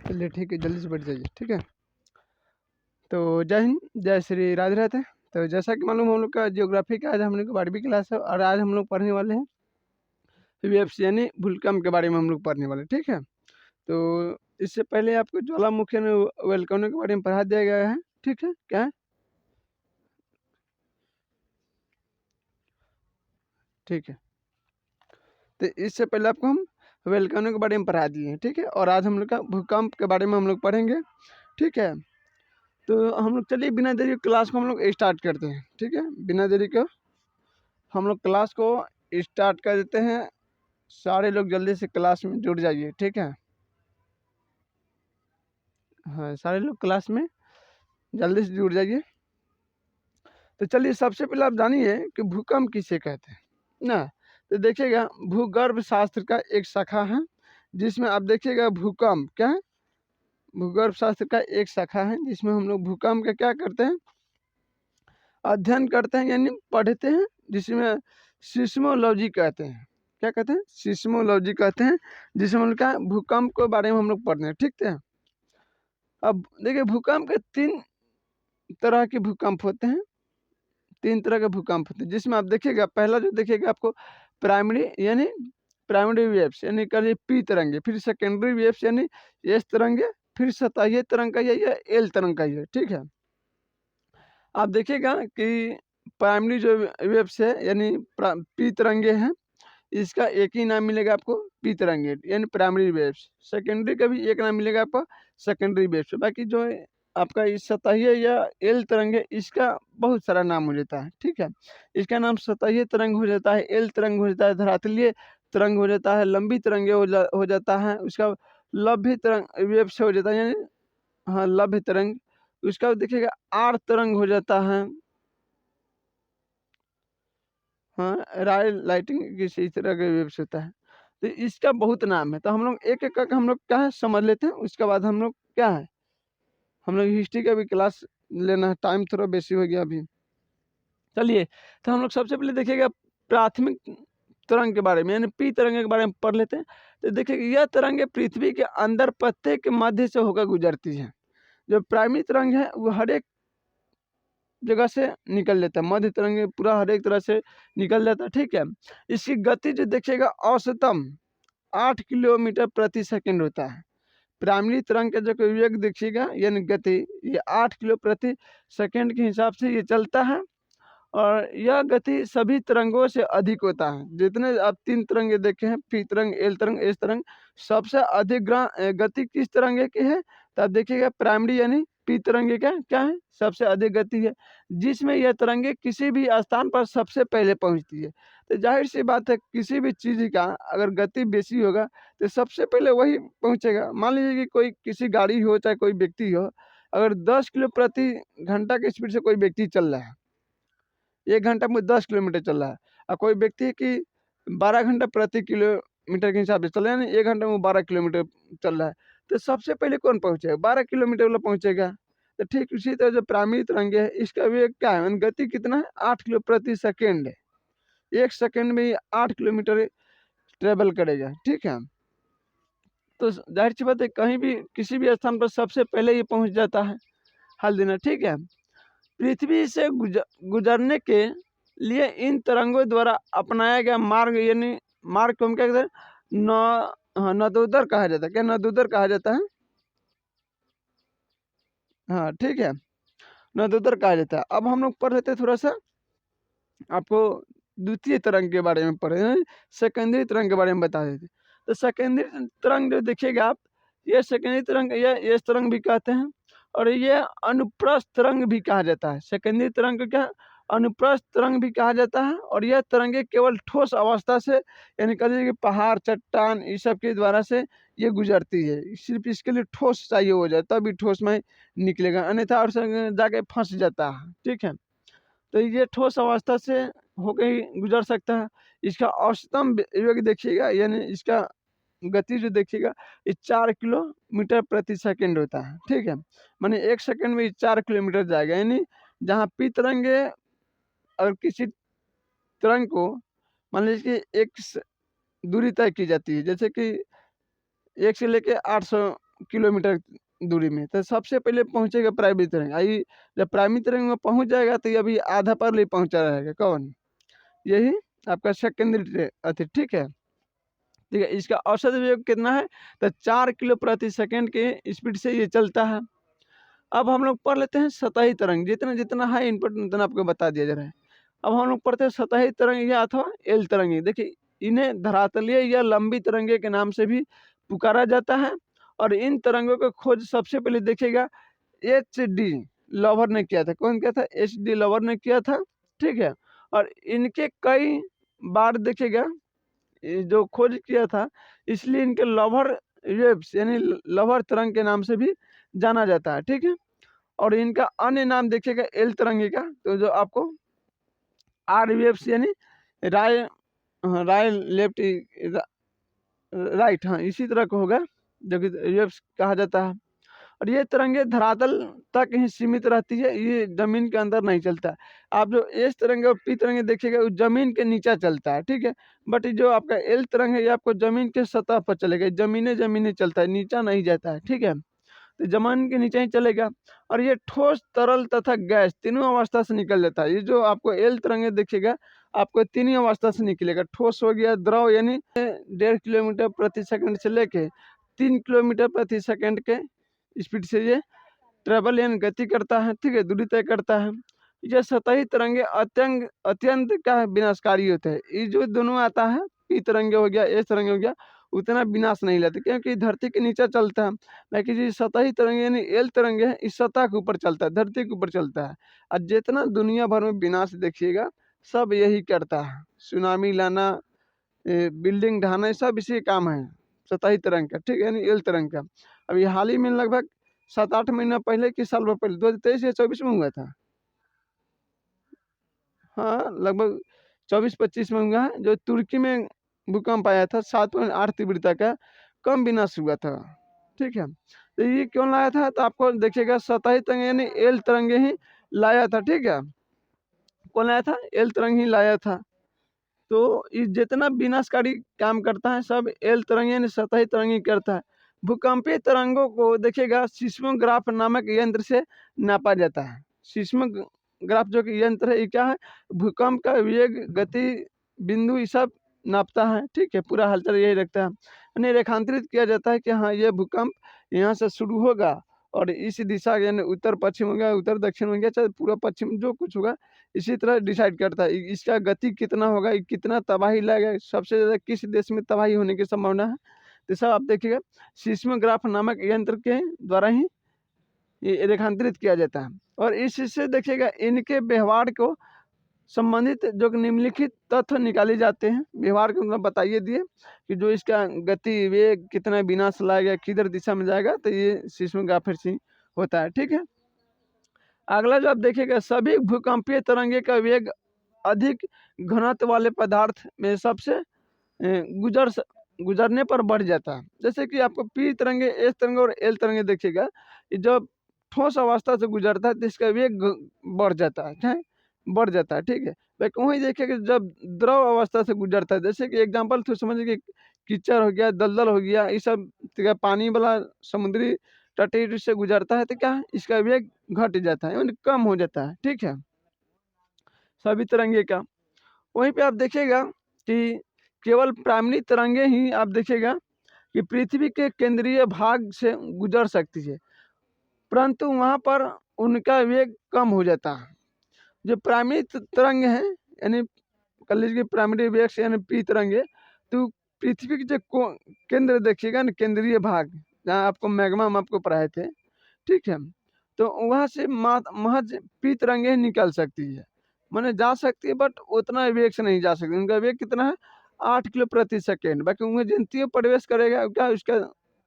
चलिए ठीक है, जल्दी से बैठ जाइए। ठीक है, तो जय हिंद, जय श्री राधे राधे। तो जैसा कि मालूम हम लोग का जियोग्राफी का आज हम लोग की 12वीं क्लास है और आज हम लोग पढ़ने वाले हैं वीएफसी यानी भूकंप के बारे में हम लोग पढ़ने वाले हैं। ठीक है, तो इससे पहले आपको ज्वालामुखी और वोल्केनो के बारे में पढ़ा दिया गया है। ठीक है, क्या है? ठीक है, तो इससे पहले आपको हम वोल्केनो के बारे में पढ़ा दिए हैं। ठीक है, और आज हम लोग का भूकंप के बारे में हम लोग पढ़ेंगे। ठीक है, तो हम लोग चलिए बिना देरी क्लास को हम लोग स्टार्ट करते हैं। ठीक है, बिना देरी के हम लोग क्लास को स्टार्ट कर देते हैं। सारे लोग जल्दी से क्लास में जुड़ जाइए। ठीक है, हाँ, सारे लोग क्लास में जल्दी से जुड़ जाइए। तो चलिए सबसे पहले आप जानिए कि भूकंप किसे कहते हैं ना। तो देखिएगा, भूगर्भ शास्त्र का एक शाखा है जिसमें आप देखिएगा भूकंप क्या है, भूगर्भ शास्त्र का एक शाखा है जिसमें हम लोग भूकंप का क्या करते हैं, अध्ययन करते हैं यानी पढ़ते हैं, जिसमें सिस्मोलॉजी कहते हैं। क्या कहते हैं? सिस्मोलॉजी कहते हैं, जिसमें हम लोग क्या भूकंप के बारे में हम लोग पढ़ते हैं। ठीक है, अब देखिए भूकंप के 3 तरह के भूकंप होते हैं। 3 तरह के भूकंप होते हैं जिसमें आप देखिएगा, पहला जो देखिएगा आपको प्राइमरी यानी प्राइमरी वेव्स यानी करिए पी तरंगे, फिर सेकेंडरी वेव्स यानी एस तरंगे, फिर सतही तरंग का या एल तरंग का है। ठीक है, आप देखिएगा कि प्राइमरी जो वेव्स है यानी पी तरंगे हैं, इसका एक ही नाम मिलेगा आपको, पी तरंगे यानी प्राइमरी वेव्स। सेकेंडरी का भी एक नाम मिलेगा आपको, सेकेंडरी वेव्स। बाकी जो है आपका इस सतही या एल तरंग है, इसका बहुत सारा नाम हो जाता है। ठीक है, इसका नाम सतही तरंग हो जाता है, एल तरंग हो जाता है, धरातलीय तरंग हो जाता है, लंबी तरंगे हो जाता है, उसका लंबी तरंग वेव्स हो जाता है यानी हाँ लंबी तरंग। उसका देखिएगा आर तरंग हो जाता है, हाँ राय लाइटिंग किसी तरह का वेव्स होता है। तो इसका बहुत नाम है, तो हम लोग एक एक करके हम लोग क्या है समझ लेते हैं। उसके बाद हम लोग क्या है, हम लोग हिस्ट्री का भी क्लास लेना है, टाइम थोड़ा बेसी हो गया अभी। चलिए, तो हम लोग सबसे पहले देखिएगा प्राथमिक तरंग के बारे में यानी पी तरंग के बारे में पढ़ लेते हैं। तो देखिए यह तरंगे पृथ्वी के अंदर पत्ते के मध्य से होकर गुजरती है। जो प्राइमरी तरंग है वो हर एक जगह से निकल लेता है, मध्य तरंगे पूरा हर एक तरह से निकल जाता है। ठीक है, इसकी गति जो देखिएगा औसतम 8 किलोमीटर प्रति सेकंड होता है। प्राइमरी तरंग का जो वेग देखिएगा यानी गति, ये 8 किलो प्रति सेकंड के हिसाब से ये चलता है और यह गति सभी तरंगों से अधिक होता है। जितने आप 3 तरंगे देखे हैं, पी तरंग, एल तरंग, एस तरंग, सबसे अधिक गति किस तरंगे की है? तो आप देखिएगा प्राइमरी यानी पी तरंगे का क्या है, सबसे अधिक गति है, जिसमें यह तरंगे किसी भी स्थान पर सबसे पहले पहुंचती है। तो जाहिर सी बात है, किसी भी चीज़ का अगर गति बेसी होगा तो सबसे पहले वही पहुंचेगा। मान लीजिए कि कोई किसी गाड़ी हो चाहे कोई व्यक्ति हो, अगर 10 किलो प्रति घंटा की स्पीड से कोई व्यक्ति चल रहा है, 1 घंटा में 10 किलोमीटर चल रहा है, और कोई व्यक्ति है कि 12 घंटा प्रति किलोमीटर के हिसाब से चल रहा है, यानी 1 घंटे में 12 किलोमीटर चल रहा है, तो सबसे पहले कौन पहुंचेगा? 12 किलोमीटर वाला पहुंचेगा। तो ठीक उसी तरह जो प्राइमरी तरंगे है, इसका वेग क्या है, यानी गति कितना है? 8 किलो प्रति सेकेंड है। 1 सेकेंड में ये 8 किलोमीटर ट्रेवल करेगा। ठीक है, तो जाहिर सी बात है कहीं भी किसी भी स्थान पर सबसे पहले ये पहुंच जाता है हाल दिन। ठीक है, पृथ्वी से गुजरने के लिए इन तरंगों द्वारा अपनाया गया मार्ग यानी मार्ग को हम क्या कहते हैं? नदोदर कहा जाता है। क्या नदोदर कहा जाता है? हाँ ठीक है, नदोदर कहा जाता है। अब हम लोग पढ़ लेते हैं थोड़ा सा, आपको द्वितीय तरंग के बारे में पढ़े हैं, सेकेंडरी तरंग के बारे में बता देते। तो सेकेंडरी तरंग जो देखिएगा आप, ये सेकेंडरी तरंग या एस तरंग भी कहते हैं और ये अनुप्रस्थ तरंग भी कहा जाता है। सेकेंडरी तरंग को क्या अनुप्रस्थ तरंग भी कहा जाता है, और यह तरंगे केवल ठोस अवस्था से यानी कह लीजिए कि पहाड़, चट्टान इस सब के द्वारा से ये गुजरती है। सिर्फ इसके लिए ठोस चाहिए हो जाए तभी ठोस में निकलेगा, अन्यथा और जाके फंस जाता है। ठीक है, तो ये ठोस अवस्था से होकर ही गुजर सकता है। इसका औसतम वेग देखिएगा यानी इसका गति जो देखिएगा, ये 4 किलोमीटर प्रति सेकंड होता है। ठीक है, माने 1 सेकंड में 4 किलोमीटर जाएगा। यानी जहाँ पी तरंगे अगर किसी तरंग को मान लीजिए कि एक दूरी तय की जाती है, जैसे कि 1 से लेके 800 किलोमीटर दूरी में, तो सबसे पहले पहुंचेगा प्राइमरी तरंग। आई जब प्राइमरी तरंग में पहुंच जाएगा तो ये अभी आधा पर पहुंचा रहेगा। कौन? यही आपका सेकेंडरी अति, ठीक है। ठीक है, इसका औसत वेग कितना है? तो 4 किलो प्रति सेकंड के स्पीड से ये चलता है। अब हम लोग पढ़ लेते हैं सतही तरंग। जितना जितना हाई इनपुट उतना आपको बता दिया जा रहा है। अब हम लोग पढ़ते हैं सतही तरंग या अथवा एल तरंगी। देखिए, इन्हें धरातलीय या लंबी तरंगे के नाम से भी पुकारा जाता है। और इन तरंगों को खोज सबसे पहले देखिएगा एच डी लवर ने किया था। कौन किया था? एच डी लवर ने किया था, ठीक है। और इनके कई बार देखिएगा जो खोज किया था, इसलिए इनके लवर वेव्स यानी लवर तरंग के नाम से भी जाना जाता है, ठीक है। और इनका अन्य नाम देखिएगा एल तरंगी का, तो जो आपको आर वेव्स यानी राय राय लेफ्ट राइट, हाँ इसी तरह का होगा, जो कि वेव्स कहा जाता है। और ये तरंगे धरातल तक ही सीमित रहती है, ये जमीन के अंदर नहीं चलता। आप जो एस तरंगे और पी तरंगे देखिएगा वो जमीन के नीचे चलता है, ठीक है। बट जो आपका एल तरंग है ये आपको जमीन के सतह पर चलेगा, जमीने चलता है, नीचा नहीं जाता है, ठीक है। तो जमीन के नीचे ही चलेगा। और ये ठोस, तरल तथा गैस तीनों अवस्था से निकल जाता है। ये जो आपको एल तरंगे देखिएगा आपको तीन ही अवस्था से निकलेगा। ठोस हो गया, द्रव यानी 1.5 किलोमीटर प्रति सेकंड से लेके 3 किलोमीटर प्रति सेकंड के स्पीड से ये ट्रेवल यानी गति करता है, ठीक है, दूरी तय करता है। ये सतही तरंगे अत्यंत अत्यंत क्या है, विनाशकारी होते हैं। ये जो दोनों आता है, पी तरंगे हो गया, एस तरंगे हो गया, उतना विनाश नहीं लाते क्योंकि धरती के नीचे चलता है। लेकिन जो सतही तरंगे यानी एल तरंगे है, इस सतह के ऊपर चलता है, धरती के ऊपर चलता है। और जितना दुनिया भर में विनाश देखिएगा सब यही करता है। सुनामी लाना, बिल्डिंग ढहाना, सब इसी काम है सतही तरंग का, ठीक है, यानी एल तरंग का। अभी हाल ही में लगभग 7-8 महीना पहले कि साल भर पहले 2023 या 24 में हुआ था, हाँ लगभग 24-25 में हुआ है, जो तुर्की में भूकंप आया था 7.8 तीव्रता का, कम विनाश हुआ था, ठीक है। तो ये क्यों लाया था? तो आपको देखिएगा सतही तरंग यानी एल तरंगे ही लाया था, ठीक है। कौन लाया था? एल तरंग ही लाया था। तो ये जितना विनाशकारी काम करता है सब एल तरंग यानी सतही तरंग ही करता है। भूकंपीय तरंगों को देखिएगा सिस्मोग्राफ नामक यंत्र से नापा जाता है। सिस्मोग्राफ जो कि यंत्र है, ये क्या है? भूकंप का वेग, गति, बिंदु, ये सब नापता है, ठीक है, पूरा हलचल यही रखता है। यानी रेखांतरित किया जाता है कि हाँ ये भूकंप यहाँ से शुरू होगा और इस दिशा यानी उत्तर पश्चिम हो गया, उत्तर दक्षिण हो गया, चाहे पूर्व पश्चिम जो कुछ होगा इसी तरह डिसाइड करता है। इसका गति कितना होगा, ये कितना तबाही लाएगा, सबसे ज़्यादा किस देश में तबाही होने की संभावना है, तो सब आप देखिएगा सिस्मोग्राफ नामक यंत्र के द्वारा ही ये रेखांतरित किया जाता है। और इससे देखिएगा इनके व्यवहार को संबंधित जो निम्नलिखित तथ्य निकाले जाते हैं। व्यवहार को मतलब बताइए दिए कि जो इसका गति, वेग कितना विनाश लाएगा, किधर दिशा में जाएगा, तो ये सिस्मोग्राफर से होता है, ठीक है। अगला जो आप देखिएगा सभी भूकंपीय तरंगे का वेग अधिक घनत्व वाले पदार्थ में सबसे गुजरने पर बढ़ जाता है। जैसे कि आपको पी तरंगे, एस तरंगे और एल तरंगे देखिएगा, जब ठोस अवस्था से गुजरता है तो इसका वेग बढ़ जाता है, क्या है? बढ़ जाता है, ठीक है। लेकिन वही देखिए जब द्रव अवस्था से गुजरता है, जैसे कि एग्जाम्पल तो समझिए कि कीचड़ हो गया, दलदल हो गया, ये सब पानी वाला समुद्री तटीय से गुजरता है तो क्या है? इसका वेग घट जाता है यानी कम हो जाता है, ठीक है, सभी तरंगे का। वहीं पे आप देखिएगा कि केवल प्राइमरी तरंगे ही आप देखिएगा कि पृथ्वी के केंद्रीय भाग से गुजर सकती है, परंतु वहाँ पर उनका वेग कम हो जाता है। जो प्राइमरी तरंग है यानी कर लीजिए प्राइमरी वेव्स यानी पी तरंगे, तो पृथ्वी के जो केंद्र देखिएगा ना, केंद्रीय भाग जहाँ आपको मैग्मा हम आपको पढ़ाए थे, ठीक है, तो वहाँ से महज पी तरंगे ही निकल सकती है, माने जा सकती है, बट उतना वेग से नहीं जा सकती। उनका वेग कितना है? 8 किलो प्रति सेकेंड। बाकी उनमें जितनी प्रवेश करेगा क्या उसका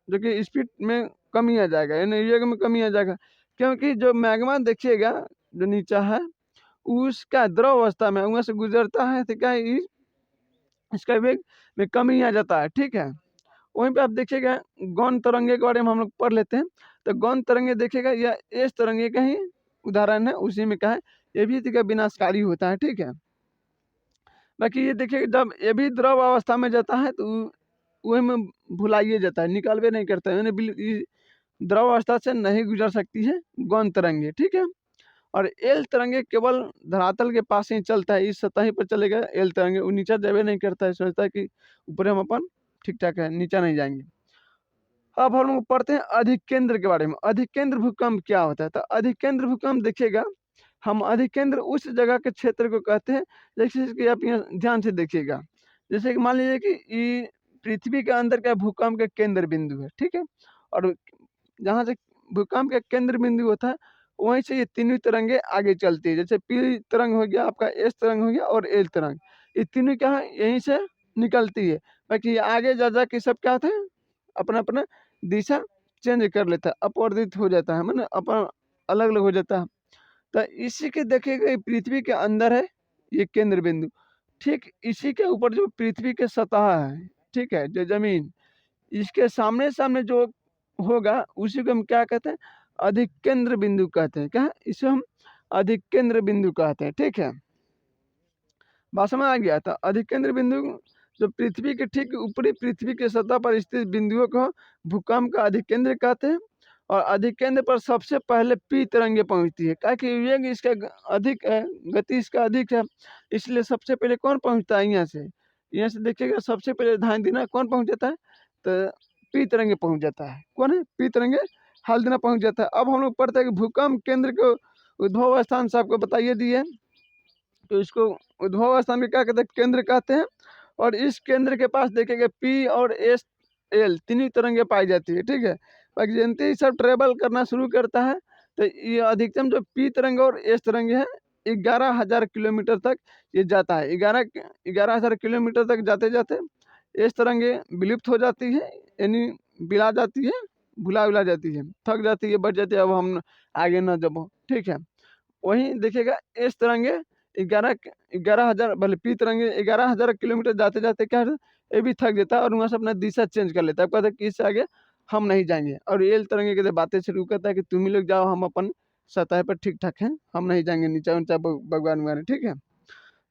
जो कि स्पीड में कमी आ जाएगा यानी वेग में कमी आ जाएगा, क्योंकि जो मैग्मा देखिएगा जो नीचा है उसका द्रव अवस्था में वहाँ से गुजरता है तो क्या इसका वेग में कमी आ जाता है, ठीक है। वहीं पे आप देखिएगा गौण तरंगे के बारे में हम लोग पढ़ लेते हैं। तो गौण तरंगे देखिएगा यह एस तरंगे का ही उदाहरण है, उसी में क्या है ये भी का विनाशकारी होता है, ठीक है। बाकी ये देखिए जब ये भी द्रव अवस्था में जाता है तो वही में भुलाइए जाता है, निकालवे नहीं करता है, द्रव अवस्था से नहीं गुजर सकती है गौण तरंगे, ठीक है। और एल तरंगे केवल धरातल के पास ही चलता है, इस सतह पर चलेगा एल तरंगे, वो नीचा जावे नहीं करता है, सोचता है कि ऊपर हम अपन ठीक ठाक है, नीचा नहीं जाएंगे। अब हम लोग पढ़ते हैं अधिकेंद्र के बारे में। अधिकेंद्र भूकंप क्या होता है? तो अधिकेंद्र भूकंप देखिएगा, हम अधिकेंद्र उस जगह के क्षेत्र को कहते हैं, जैसे कि आप यहाँ ध्यान से देखिएगा, जैसे कि मान लीजिए कि ये पृथ्वी के अंदर का भूकंप का केंद्र बिंदु है, ठीक है। और जहाँ से भूकंप का केंद्र बिंदु होता है, वहीं से ये तीनों तरंगे आगे चलती है। जैसे पी तरंग हो गया, आपका एस तरंग हो गया और एल तरंग, ये तीनों क्या है, यहीं से निकलती है। बाकी आगे जा जा के सब क्या होते हैं, अपना अपना दिशा चेंज कर लेता है, अपवर्तित हो जाता है, मतलब अपन अलग अलग हो जाता है। तो इसी के देखिएगा, पृथ्वी के अंदर है ये केंद्र बिंदु, ठीक इसी के ऊपर जो पृथ्वी के सतह है, ठीक है, जो जमीन, इसके सामने सामने जो होगा उसी को हम क्या कहते हैं, अधिकेंद्र बिंदु कहते हैं। क्या है? इसे हम अधिकेंद्र बिंदु कहते हैं, ठीक है। बात समझ आ गया था? अधिकेंद्र बिंदु जो पृथ्वी के ठीक ऊपरी पृथ्वी के सतह पर स्थित बिंदुओं को भूकंप का अधिकेंद्र कहते हैं। और अधिकेंद्र पर सबसे पहले पी तरंगे पहुंचती है, क्या कि वेग इसका अधिक है, गति इसका अधिक है, इसलिए सबसे पहले कौन पहुंचता है? यहाँ से, यहाँ से देखिएगा, सबसे पहले ध्यान देना, कौन पहुंच जाता है? तो पी तरंगे पहुंच जाता है। कौन है? पी तरंगे हाल देना पहुंच जाता है। अब हम लोग पढ़ते हैं कि भूकंप केंद्र को उद्भव स्थान से आपको बताइए दिए, तो इसको उद्भव स्थान में क्या कहते हैं? केंद्र कहते हैं। और इस केंद्र के पास देखेंगे पी और एस एल तीनों तरंगे पाई जाती है, ठीक है। बाकी जनते ही सब ट्रेवल करना शुरू करता है, तो ये अधिकतम जो पी तरंग और एस तरंगे हैं, 11,000 किलोमीटर तक ये जाता है। 11,000 किलोमीटर तक जाते जाते एस तरंगे विलुप्त हो जाती है, यानी बिला जाती है, भुला उला जाती है, थक जाती है, बढ़ जाती है, अब हम आगे न जब, ठीक है। वहीं देखिएगा एस तरंगे 11,000, भले पी तरंगे 11,000 किलोमीटर जाते जाते क्या है, ये भी थक जाता है और वहाँ से अपना दिशा चेंज कर लेता है, कहता है कि इससे आगे हम नहीं जाएंगे। और एल तरंगे के बातें शुरू करता है कि तुम ही लोग जाओ, हम अपन सतह पर ठीक ठाक हैं, हम नहीं जाएंगे नीचा ऊंचा भगवान वगैरह, ठीक है।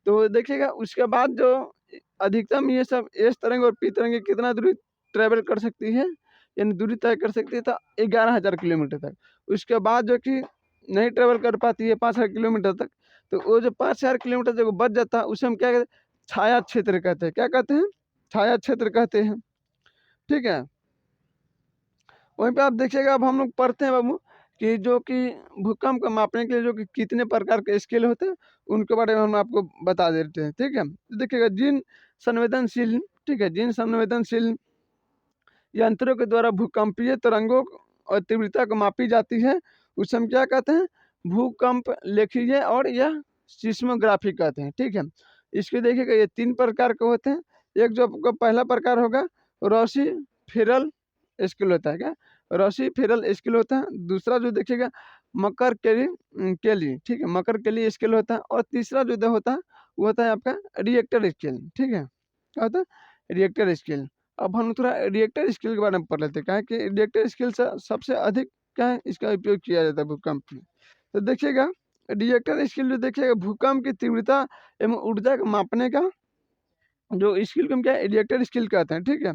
तो देखिएगा उसके बाद जो अधिकतम ये सब एस तरंग और पी तरंगे कितना दूरी ट्रेवल कर सकती है, यानी दूरी तय कर सकती है, तो 11,000 किलोमीटर तक। उसके बाद जो कि नहीं ट्रेवल कर पाती है 5,000 किलोमीटर तक, तो वो जो 5,000 किलोमीटर जब बच जाता है, उसे हम क्या कहते हैं? छाया क्षेत्र कहते हैं। क्या कहते हैं? छाया क्षेत्र कहते हैं, ठीक है। वहीं पे आप देखिएगा, अब हम लोग पढ़ते हैं बाबू कि जो कि भूकंप को मापने के लिए जो कि कितने प्रकार के स्केल होते हैं, उनके बारे में हम आपको बता देते हैं, ठीक है। तो देखिएगा, जिन संवेदनशील, ठीक है, जिन संवेदनशील यंत्रों के द्वारा भूकंपीय तरंगों और तीव्रता को मापी जाती है, उसे हम क्या कहते हैं? भूकंप लेखीय और यह सिस्मोग्राफी कहते हैं, ठीक है। इसके देखिएगा, ये 3 प्रकार के होते हैं। एक जो आपका पहला प्रकार होगा, रॉसी फेरल स्केल होता है। क्या? रॉसी फेरल स्केल होता है। दूसरा जो देखिएगा, मकर केली केली, ठीक है, मकर केली स्केल होता है। और तीसरा जो होता है, वो होता है आपका रिएक्टर स्केल, ठीक है। क्या होता है? Richter scale. अब हम थोड़ा रिएक्टर स्केल के बारे में पढ़ लेते हैं, क्या है कि रिएक्टर स्केल से सबसे अधिक क्या है, इसका उपयोग किया जाता है भूकंप में। तो देखिएगा, रिएक्टर स्केल जो देखिएगा, भूकंप की तीव्रता एवं ऊर्जा को मापने का जो स्किल को हम क्या है, रिएक्टर स्किल कहते हैं, ठीक है।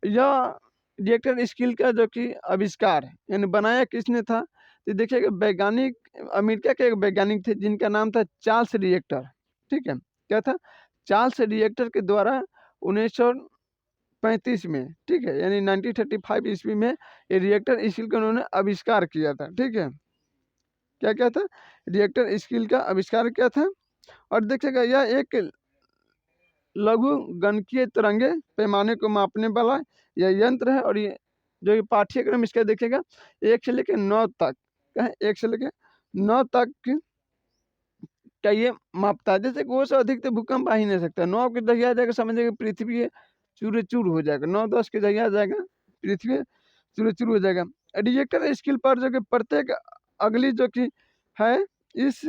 यह रिएक्टर स्किल का जो कि आविष्कार है, यानी बनाया किसने था, तो देखिएगा, वैज्ञानिक अमेरिका के एक वैज्ञानिक थे जिनका नाम था चार्ल्स रिएक्टर, ठीक है। क्या था? चार्ल्स रिएक्टर के द्वारा 1935 में, ठीक है, यानी 1935 ईस्वी में ये रिएक्टर स्किल का उन्होंने आविष्कार किया था, ठीक है। क्या क्या था? रिएक्टर स्किल का आविष्कार किया था। और देखिएगा, यह एक लघु गणकीय तरंगे पैमाने को मापने वाला यह यंत्र है। और ये जो ये पाठ्यक्रम इसका देखिएगा, 1 से लेकर 9 तक क्या है, 1 से लेकर 9 तक का ये मापता है। जैसे कि वो से अधिक तो भूकंप आ ही नहीं सकता। 9 के जगह आ जाएगा, समझिएगा पृथ्वी चूर चूर हो जाएगा। 9-10 के जगह आ जाएगा, पृथ्वी चूर चूर हो जाएगा। रिएक्टर स्केल पर जो कि प्रत्येक अगली जो कि है इस,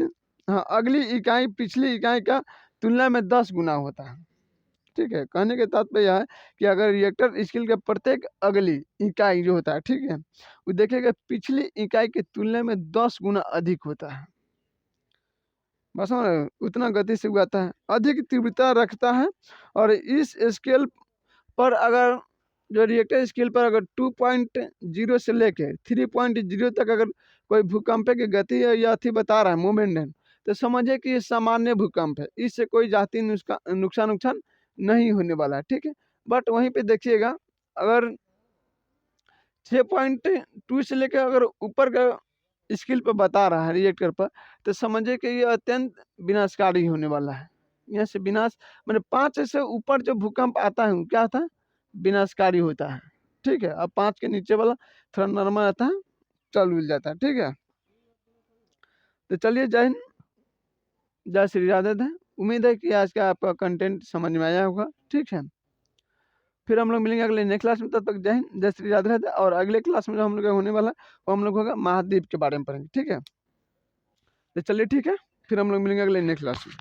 हाँ, अगली इकाई पिछली इकाई का तुलना में 10 गुना होता है, ठीक है। कहने के तात्पर्य यह है कि अगर रिएक्टर स्केल का प्रत्येक अगली इकाई जो होता है, ठीक है, वो देखिएगा पिछली इकाई की तुलना में 10 गुना अधिक होता है। बस समझ रहे हो? उतना गति से उगाता है, अधिक तीव्रता रखता है। और इस स्केल पर अगर जो रिएक्टर स्केल पर अगर 2.0 से लेके 3.0 तक अगर कोई भूकंप की गति या अथी बता रहा है मोमेंट है, तो समझिए कि ये सामान्य भूकंप है, इससे कोई जाती नुकसान नहीं होने वाला है, ठीक है। बट वहीं पे देखिएगा अगर 6.2 से लेकर अगर ऊपर का स्केल पर बता रहा है रिएक्टर पर, तो समझिए कि ये अत्यंत विनाशकारी होने वाला है। यहाँ से विनाश मतलब 5 से ऊपर जो भूकंप आता है वो क्या आता है, विनाशकारी होता है, ठीक है। अब 5 के नीचे वाला थोड़ा नॉर्मल आता है, चल मिल जाता है, ठीक है। तो चलिए, जय हिंद, जय श्री राधे है। उम्मीद है कि आज का आपका कंटेंट समझ में आया होगा, ठीक है। फिर हम लोग मिलेंगे अगले नेक्स्ट क्लास में, तब तक जय हिंद, जय श्री राधे राधे। और अगले क्लास में जो हम लोग का होने वाला है वो हम लोग होगा महाद्वीप के बारे में पढ़ेंगे, ठीक है। तो चलिए ठीक है, फिर हम लोग मिलेंगे अगले नेक्स्ट क्लास में।